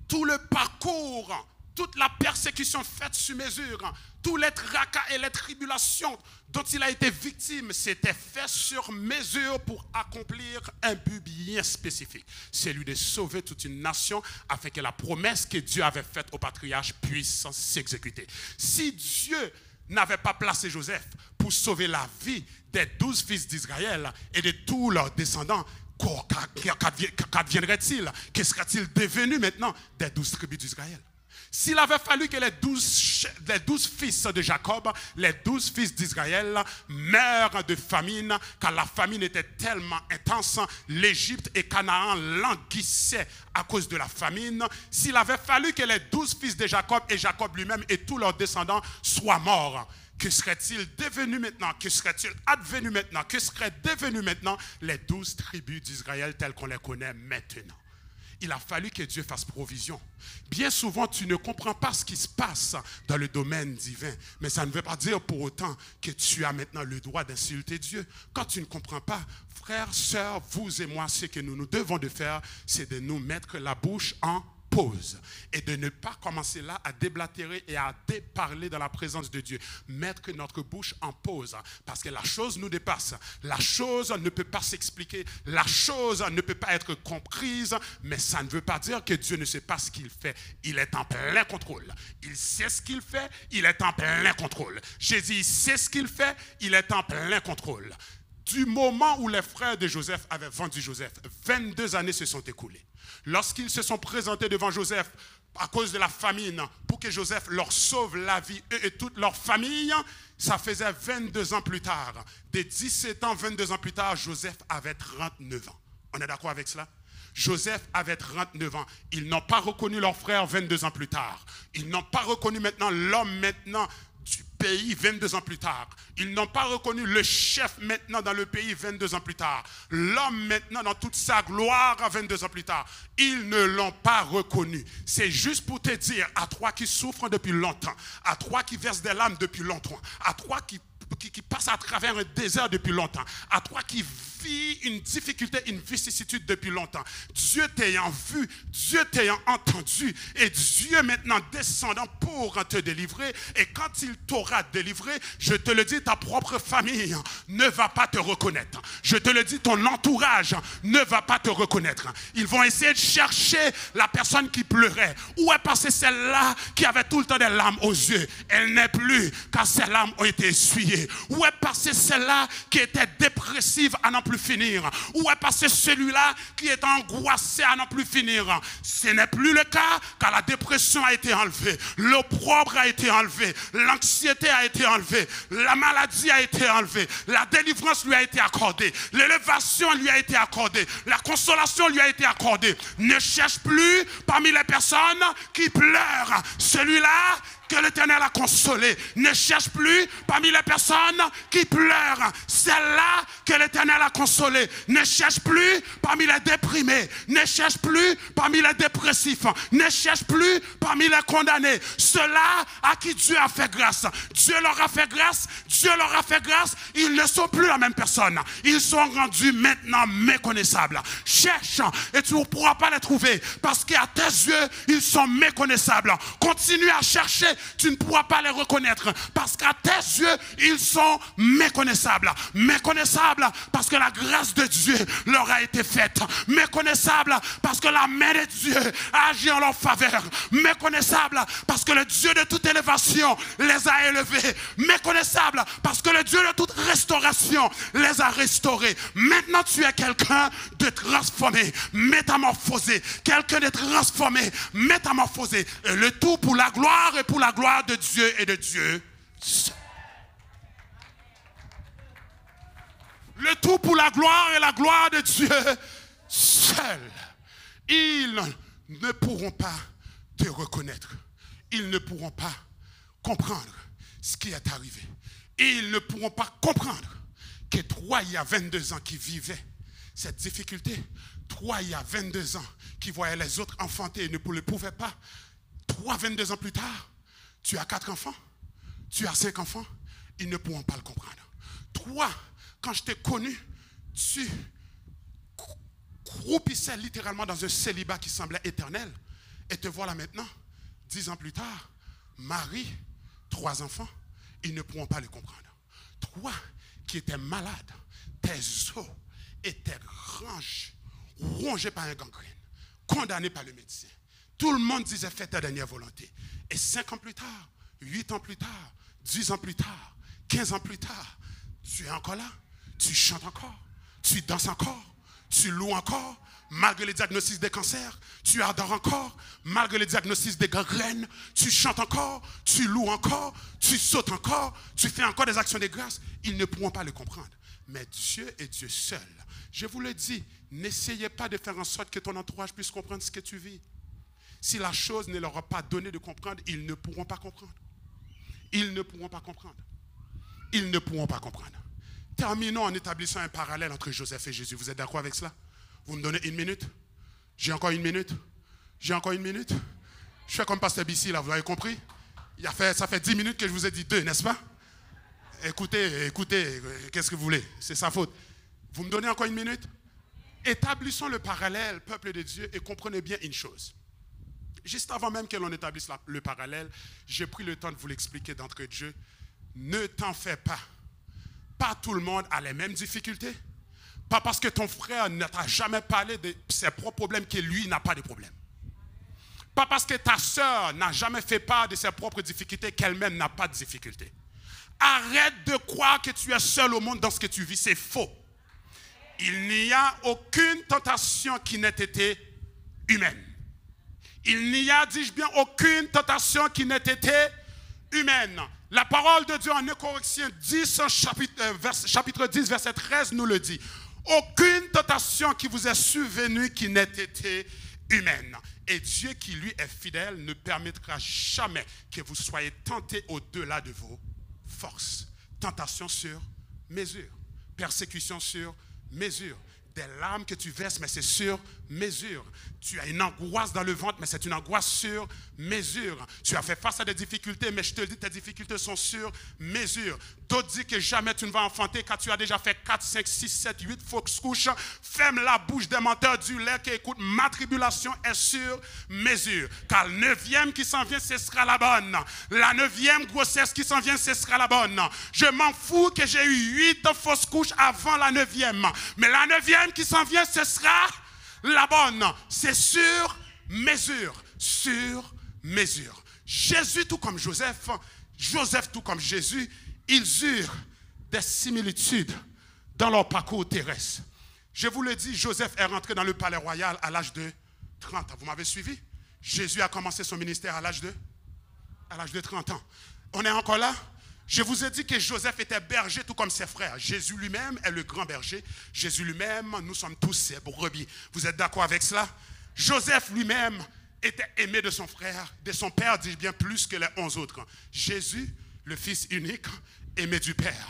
Tout le parcours, toute la persécution faite sur mesure, tous les tracas et les tribulations dont il a été victime, c'était fait sur mesure pour accomplir un but bien spécifique. Celui de sauver toute une nation afin que la promesse que Dieu avait faite au patriarche puisse s'exécuter. Si Dieu n'avait pas placé Joseph pour sauver la vie des 12 fils d'Israël et de tous leurs descendants, qu'adviendrait-il? Que serait-il devenu maintenant des 12 tribus d'Israël? S'il avait fallu que les 12 fils de Jacob, les 12 fils d'Israël meurent de famine, car la famine était tellement intense, l'Égypte et Canaan languissaient à cause de la famine. S'il avait fallu que les 12 fils de Jacob et Jacob lui-même et tous leurs descendants soient morts, que serait-il devenu maintenant? Que serait-il advenu maintenant? Que seraient devenus maintenant les 12 tribus d'Israël telles qu'on les connaît maintenant? Il a fallu que Dieu fasse provision. Bien souvent, tu ne comprends pas ce qui se passe dans le domaine divin. Mais ça ne veut pas dire pour autant que tu as maintenant le droit d'insulter Dieu. Quand tu ne comprends pas, frères, sœurs, vous et moi, ce que nous devons de faire, c'est de nous mettre la bouche en pause et de ne pas commencer là à déblatérer et à déparler dans la présence de Dieu. Mettre notre bouche en pause parce que la chose nous dépasse. La chose ne peut pas s'expliquer. La chose ne peut pas être comprise, mais ça ne veut pas dire que Dieu ne sait pas ce qu'il fait. Il est en plein contrôle. Il sait ce qu'il fait. Il est en plein contrôle. Jésus sait ce qu'il fait. Il est en plein contrôle. Du moment où les frères de Joseph avaient vendu Joseph, 22 années se sont écoulées. Lorsqu'ils se sont présentés devant Joseph à cause de la famine, pour que Joseph leur sauve la vie, eux et toute leur famille, ça faisait 22 ans plus tard. De 17 ans, 22 ans plus tard, Joseph avait 39 ans. On est d'accord avec cela? Joseph avait 39 ans. Ils n'ont pas reconnu leur frère 22 ans plus tard. Ils n'ont pas reconnu maintenant l'homme maintenant du pays 22 ans plus tard. Ils n'ont pas reconnu le chef maintenant dans le pays 22 ans plus tard. L'homme maintenant dans toute sa gloire 22 ans plus tard. Ils ne l'ont pas reconnu. C'est juste pour te dire, à toi qui souffres depuis longtemps, à toi qui verses des larmes depuis longtemps, à toi qui passe à travers un désert depuis longtemps, à toi qui vis une difficulté, une vicissitude depuis longtemps, Dieu t'ayant vu, Dieu t'ayant entendu, et Dieu maintenant descendant pour te délivrer, et quand il t'aura délivré, je te le dis, ta propre famille ne va pas te reconnaître. Je te le dis, ton entourage ne va pas te reconnaître. Ils vont essayer de chercher la personne qui pleurait. Où est passée celle-là qui avait tout le temps des larmes aux yeux? Elle n'est plus, car ses larmes ont été essuyées. Où est passée celle-là qui était dépressive à n'en plus finir? Où est passé celui-là qui est angoissé à n'en plus finir? Ce n'est plus le cas, car la dépression a été enlevée, l'opprobre a été enlevé, l'anxiété a été enlevée, la maladie a été enlevée, la délivrance lui a été accordée, l'élévation lui a été accordée, la consolation lui a été accordée. Ne cherche plus parmi les personnes qui pleurent celui-là que l'Éternel a consolé. Ne cherche plus parmi les personnes qui pleurent celle-là que l'Éternel a consolé. Ne cherche plus parmi les déprimés. Ne cherche plus parmi les dépressifs. Ne cherche plus parmi les condamnés. Ceux-là à qui Dieu a fait grâce. Dieu leur a fait grâce. Dieu leur a fait grâce. Ils ne sont plus la même personne. Ils sont rendus maintenant méconnaissables. Cherche et tu ne pourras pas les trouver parce qu'à tes yeux, ils sont méconnaissables. Continue à chercher. Tu ne pourras pas les reconnaître parce qu'à tes yeux, ils sont méconnaissables. Méconnaissables parce que la grâce de Dieu leur a été faite. Méconnaissables parce que la main de Dieu a agi en leur faveur. Méconnaissables parce que le Dieu de toute élévation les a élevés. Méconnaissables parce que le Dieu de toute restauration les a restaurés. Maintenant, tu es quelqu'un de transformé, métamorphosé. Quelqu'un de transformé, métamorphosé. Et le tout pour la gloire et pour la gloire de Dieu et de Dieu seul. Le tout pour la gloire et la gloire de Dieu seul. Ils ne pourront pas te reconnaître. Ils ne pourront pas comprendre ce qui est arrivé. Ils ne pourront pas comprendre que toi, il y a 22 ans qui vivais cette difficulté. Toi, il y a 22 ans qui voyais les autres enfanter et ne le pouvaient pas. Toi, 22 ans plus tard, tu as 4 enfants, tu as 5 enfants, ils ne pourront pas le comprendre. Toi, quand je t'ai connu, tu croupissais littéralement dans un célibat qui semblait éternel. Et te voilà maintenant, 10 ans plus tard, mari, 3 enfants, ils ne pourront pas le comprendre. Toi, qui étais malade, tes os étaient rongés par un gangrène, condamné par le médecin. Tout le monde disait fais ta dernière volonté. Et 5 ans plus tard, 8 ans plus tard, 10 ans plus tard, 15 ans plus tard, tu es encore là, tu chantes encore, tu danses encore, tu loues encore, malgré les diagnostics des cancers, tu adores encore, malgré les diagnostics des gangrènes, tu chantes encore, tu loues encore, tu sautes encore, tu fais encore des actions de grâce. Ils ne pourront pas le comprendre. Mais Dieu est Dieu seul. Je vous le dis, n'essayez pas de faire en sorte que ton entourage puisse comprendre ce que tu vis. Si la chose ne leur a pas donné de comprendre, ils ne pourront pas comprendre. Ils ne pourront pas comprendre. Ils ne pourront pas comprendre. Terminons en établissant un parallèle entre Joseph et Jésus. Vous êtes d'accord avec cela? Vous me donnez 1 minute? J'ai encore 1 minute? J'ai encore 1 minute? Je fais comme Pasteur Bissi, là, vous avez compris? Ça fait 10 minutes que je vous ai dit 2, n'est-ce pas? Écoutez, qu'est-ce que vous voulez? C'est sa faute. Vous me donnez encore 1 minute? Établissons le parallèle, peuple de Dieu, et comprenez bien une chose. Juste avant même que l'on établisse le parallèle, j'ai pris le temps de vous l'expliquer d'entrée de jeu. Ne t'en fais pas. Pas tout le monde a les mêmes difficultés. Pas parce que ton frère ne t'a jamais parlé de ses propres problèmes que lui n'a pas de problème. Pas parce que ta soeur n'a jamais fait part de ses propres difficultés qu'elle-même n'a pas de difficultés. Arrête de croire que tu es seul au monde dans ce que tu vis, c'est faux. Il n'y a aucune tentation qui n'ait été humaine. Il n'y a, dis-je bien, aucune tentation qui n'ait été humaine. La parole de Dieu en 1 Corinthiens 10, chapitre 10, verset 13 nous le dit. Aucune tentation qui vous est survenue qui n'ait été humaine. Et Dieu qui lui est fidèle ne permettra jamais que vous soyez tentés au-delà de vos forces. Tentation sur mesure. Persécution sur mesure. des larmes que tu verses, mais c'est sur mesure. Tu as une angoisse dans le ventre, mais c'est une angoisse sur mesure. Tu as fait face à des difficultés, mais je te le dis, tes difficultés sont sur mesure. D'autres disent que jamais tu ne vas enfanter, car tu as déjà fait 4, 5, 6, 7, 8 fausses couches. Ferme la bouche des menteurs du lait qui écoute, ma tribulation est sur mesure. Car le 9e qui s'en vient, ce sera la bonne. La 9e grossesse qui s'en vient, ce sera la bonne. Je m'en fous que j'ai eu 8 fausses couches avant la 9e. Mais la 9e qui s'en vient, ce sera la bonne. C'est sur mesure. Sur mesure. Jésus, tout comme Joseph, Joseph, tout comme Jésus, ils eurent des similitudes dans leur parcours terrestre. Je vous le dis, Joseph est rentré dans le palais royal à l'âge de 30 ans. Vous m'avez suivi? Jésus a commencé son ministère à l'âge de 30 ans. On est encore là? Je vous ai dit que Joseph était berger tout comme ses frères. Jésus lui-même est le grand berger. Jésus lui-même, nous sommes tous ses brebis. Vous êtes d'accord avec cela? Joseph lui-même était aimé de son frère, de son père, dis bien plus que les 11 autres. Jésus, le fils unique, aimé du Père.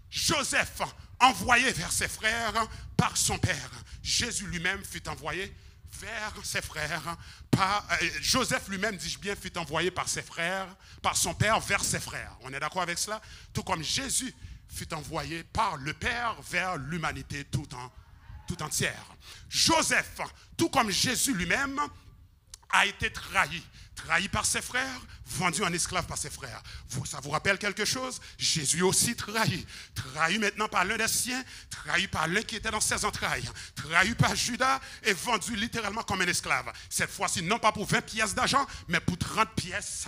Joseph, envoyé vers ses frères par son père. Jésus lui-même fut envoyé vers ses frères. Joseph lui-même, dis-je bien, fut envoyé par ses frères, par son père vers ses frères. On est d'accord avec cela? Tout comme Jésus fut envoyé par le Père vers l'humanité tout entière. Joseph, tout comme Jésus lui-même, a été trahi. Trahi par ses frères, vendu en esclave par ses frères. Ça vous rappelle quelque chose? Jésus aussi trahi. Trahi maintenant par l'un des siens, trahi par l'un qui était dans ses entrailles. Trahi par Judas et vendu littéralement comme un esclave. Cette fois-ci, non pas pour 20 pièces d'argent, mais pour 30 pièces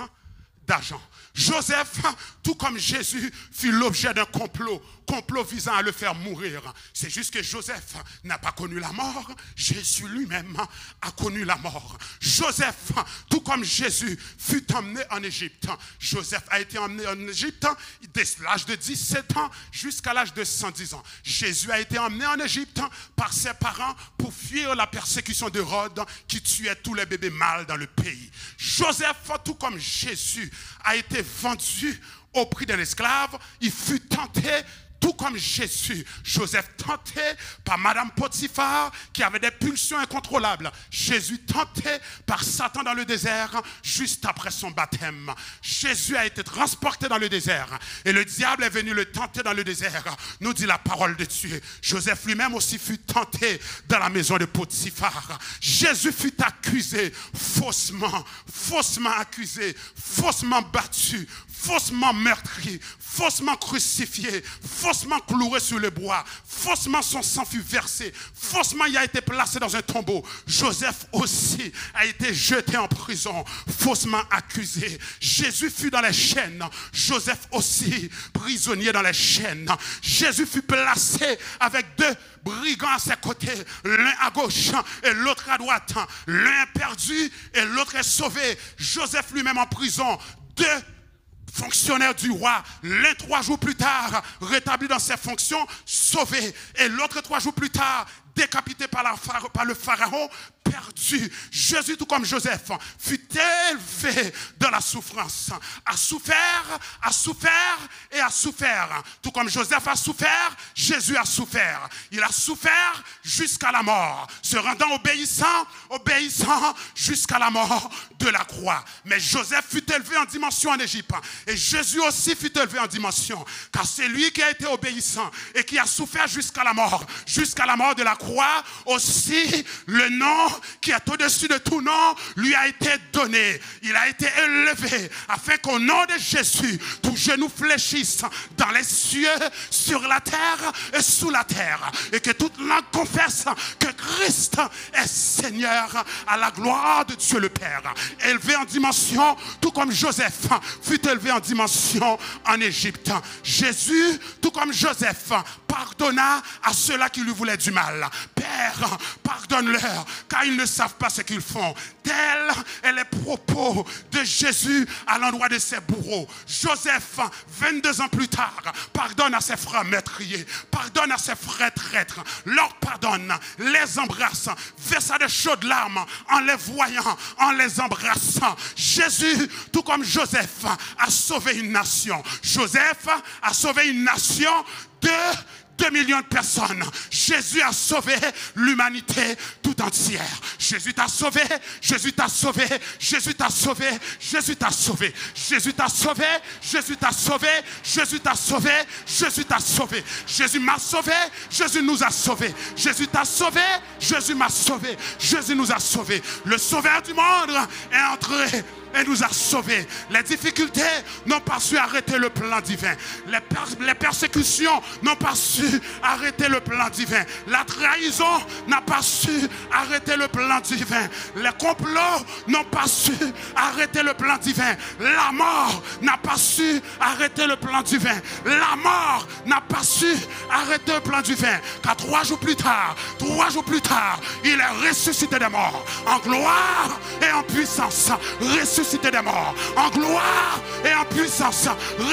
d'argent. Joseph, tout comme Jésus, fut l'objet d'un complot visant à le faire mourir. C'est juste que Joseph n'a pas connu la mort, Jésus lui-même a connu la mort. Joseph, tout comme Jésus, fut emmené en Égypte. Joseph a été emmené en Égypte dès l'âge de 17 ans jusqu'à l'âge de 110 ans. Jésus a été emmené en Égypte par ses parents pour fuir la persécution d'Hérode qui tuait tous les bébés mâles dans le pays. Joseph, tout comme Jésus, a été vendu au prix d'un esclave. Il fut tenté tout comme Jésus. Joseph tenté par Madame Potiphar qui avait des pulsions incontrôlables. Jésus tenté par Satan dans le désert juste après son baptême. Jésus a été transporté dans le désert et le diable est venu le tenter dans le désert, nous dit la parole de Dieu. Joseph lui-même aussi fut tenté dans la maison de Potiphar. Jésus fut accusé faussement accusé, faussement battu, faussement meurtri, faussement crucifié, faussement cloué sur le bois, faussement son sang fut versé, faussement il a été placé dans un tombeau. Joseph aussi a été jeté en prison, faussement accusé. Jésus fut dans les chaînes, Joseph aussi prisonnier dans les chaînes. Jésus fut placé avec 2 brigands à ses côtés, l'un à gauche et l'autre à droite. L'un est perdu et l'autre est sauvé. Joseph lui-même en prison, 2 fonctionnaire du roi, l'un 3 jours plus tard, rétabli dans ses fonctions, sauvé, et l'autre 3 jours plus tard, décapité par le pharaon, perdu. Jésus, tout comme Joseph, fut élevé dans la souffrance. A souffert et a souffert. Tout comme Joseph a souffert, Jésus a souffert. Il a souffert jusqu'à la mort, se rendant obéissant jusqu'à la mort de la croix. Mais Joseph fut élevé en dimension en Égypte. Et Jésus aussi fut élevé en dimension. Car c'est lui qui a été obéissant et qui a souffert jusqu'à la mort de la croix. Aussi, le nom qui est au-dessus de tout nom lui a été donné. Il a été élevé afin qu'au nom de Jésus, tout genou fléchisse dans les cieux, sur la terre et sous la terre. Et que toute langue confesse que Christ est Seigneur à la gloire de Dieu le Père. Élevé en dimension, tout comme Joseph fut élevé en dimension en Égypte. Jésus, tout comme Joseph, pardonna à ceux-là qui lui voulaient du mal. Père, pardonne-leur, car ils ne savent pas ce qu'ils font. Tel est les propos de Jésus à l'endroit de ses bourreaux. Joseph, 22 ans plus tard, pardonne à ses frères meurtriers, pardonne à ses frères traîtres, leur pardonne, les embrasse, versa de chaudes larmes en les voyant, en les embrassant. Jésus, tout comme Joseph, a sauvé une nation. Joseph a sauvé une nation de 2 millions de personnes. Jésus a sauvé l'humanité tout entière. Jésus t'a sauvé, Jésus t'a sauvé, Jésus t'a sauvé, Jésus t'a sauvé, Jésus t'a sauvé, Jésus t'a sauvé, Jésus t'a sauvé, Jésus t'a sauvé, Jésus m'a sauvé, Jésus nous a sauvés, Jésus t'a sauvé, Jésus m'a sauvé, Jésus nous a sauvés. Le sauveur du monde est entré et nous a sauvés. Les difficultés n'ont pas su arrêter le plan divin. Les persécutions n'ont pas su arrêter le plan divin. La trahison n'a pas su arrêter le plan divin. Les complots n'ont pas su arrêter le plan divin. La mort n'a pas su arrêter le plan divin. La mort n'a pas su arrêter le plan divin. Car 3 jours plus tard, il est ressuscité des morts. En gloire et en puissance. Ressuscité des morts, en gloire et en puissance,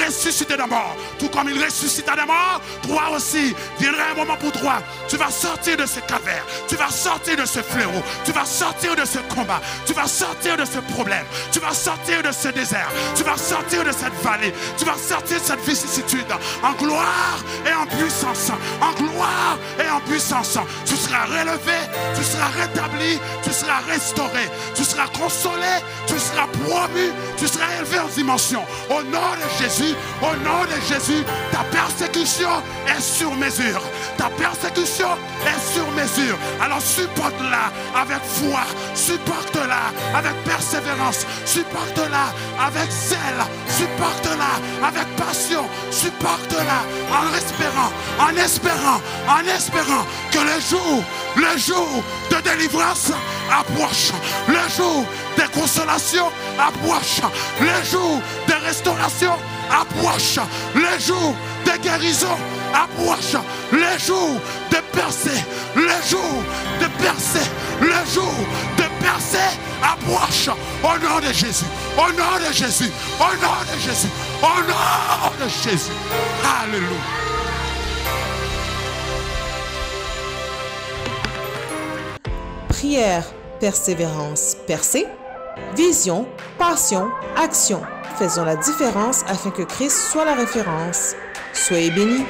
ressuscité des morts. Tout comme il ressuscita des morts, toi aussi, viendra un moment pour toi. Tu vas sortir de ce calvaire, tu vas sortir de ce fléau, tu vas sortir de ce combat, tu vas sortir de ce problème, tu vas sortir de ce désert, tu vas sortir de cette vallée, tu vas sortir de cette vicissitude. En gloire et en puissance, en gloire et en puissance, tu seras relevé, tu seras rétabli, tu seras restauré, tu seras consolé, tu seras promu, tu seras élevé en dimension. Au nom de Jésus, au nom de Jésus, ta persécution est sur mesure. Ta persécution est sur mesure. Alors supporte-la avec foi, supporte-la avec persévérance, supporte-la avec zèle, supporte-la avec passion, supporte-la en espérant que le jour de délivrance approche, le jour de consolation approche, le jour de restauration approche, le jour de guérison approche, le jour de percer, le jour de percer, le jour de percer approche. Au nom de Jésus, au nom de Jésus, au nom de Jésus, au nom de Jésus. Alléluia. Prière, persévérance, percée. Vision, passion, action. Faisons la différence afin que Christ soit la référence. Soyez bénis.